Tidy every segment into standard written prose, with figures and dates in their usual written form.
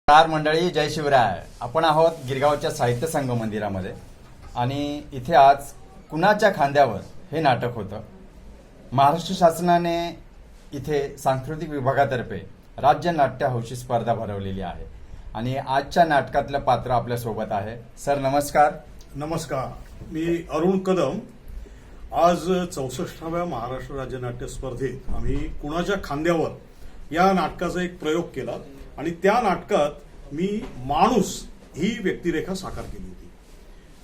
नमस्कार मंडळी, जय शिवराय. आपण आहोत गिरगावच्या साहित्य संघ मंदिरामध्ये आणि इथे आज कुणाच्या खांद्यावर हे नाटक होतं. महाराष्ट्र शासनाने इथे सांस्कृतिक विभागातर्फे राज्य नाट्य हौशी स्पर्धा भरवलेली आहे आणि आजच्या नाटकातलं पात्र आपल्या सोबत आहे. सर नमस्कार. नमस्कार, मी अरुण कदम. आज 64व्या महाराष्ट्र राज्य नाट्य स्पर्धेत आम्ही कुणाच्या खांद्यावर या नाटकाचा एक प्रयोग केला आणि त्या नाटकात मी माणूस ही व्यक्तिरेखा साकार केली होती.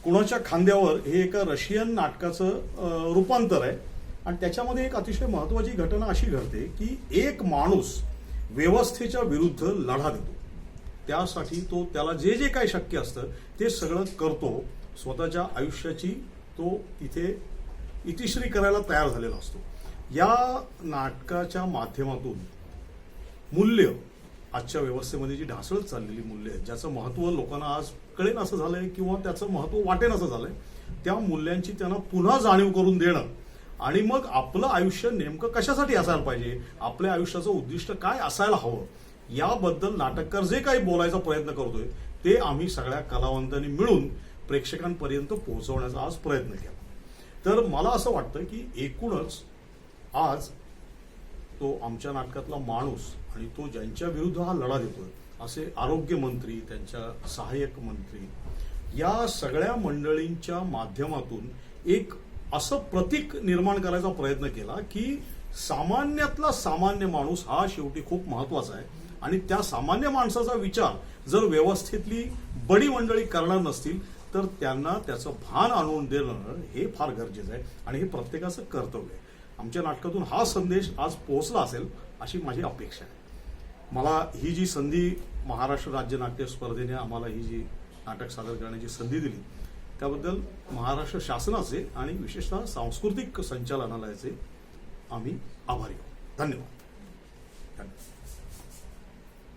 कुणाच्या खांद्यावर हे एका रशियन नाटकाचं रूपांतर आहे आणि त्याच्यामध्ये एक अतिशय महत्वाची घटना अशी घडते की एक माणूस व्यवस्थेच्या विरुद्ध लढा देतो. त्यासाठी तो त्याला जे जे काही शक्य असतं ते सगळं करतो. स्वतःच्या आयुष्याची तो तिथे इतिश्री करायला तयार झालेला असतो. या नाटकाच्या माध्यमातून मूल्य, आजच्या व्यवस्थेमध्ये जी ढासळत चाललेली मूल्य आहेत, ज्याचं महत्व लोकांना आज कळेन असं झालंय किंवा त्याचं महत्व वाटेन असं झालंय, त्या मूल्यांची त्यांना पुन्हा जाणीव करून देणं आणि मग आपलं आयुष्य नेमकं कशासाठी असायला पाहिजे, आपल्या आयुष्याचं उद्दिष्ट काय असायला हवं, याबद्दल नाटककार जे काही बोलायचा प्रयत्न करतोय ते आम्ही सगळ्या कलावंतांनी मिळून प्रेक्षकांपर्यंत पोहोचवण्याचा आज प्रयत्न केला. तर मला असं वाटतं की एकूणच आज तो आमच्या नाटकातला माणूस आणि तो ज्यांच्या विरुद्ध हा लढा देतोय असे आरोग्यमंत्री, त्यांच्या सहाय्यक मंत्री, या सगळ्या मंडळींच्या माध्यमातून एक असं प्रतीक निर्माण करायचा प्रयत्न केला की सामान्यातला सामान्य माणूस हा शेवटी खूप महत्वाचा आहे आणि त्या सामान्य माणसाचा विचार जर व्यवस्थेतली बडी मंडळी करणार नसतील तर त्यांना त्याचं भान आणून देणं हे फार गरजेचं आहे आणि हे प्रत्येकाचं कर्तव्य आहे. आमच्या नाटकातून हा संदेश आज पोहोचला असेल अशी माझी अपेक्षा आहे. मला ही जी संधी महाराष्ट्र राज्य नाट्य स्पर्धेने आम्हाला ही जी नाटक सादर करण्याची संधी दिली त्याबद्दल महाराष्ट्र शासनाचे आणि विशेषतः सांस्कृतिक संचालनालयाचे आम्ही आभारी आहोत. धन्यवाद.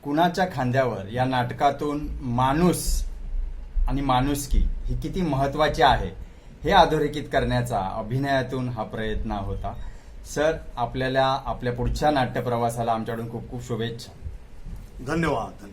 कुणाच्या खांद्यावर या नाटकातून माणूस आणि माणुसकी ही किती महत्वाची आहे हे अधोरेखित करण्याचा अभिनयातून हा प्रयत्न होता. सर, आपल्याला आपल्या पुढच्या नाट्य प्रवासाला आमच्याकडून खूप खूप शुभेच्छा. धन्यवाद.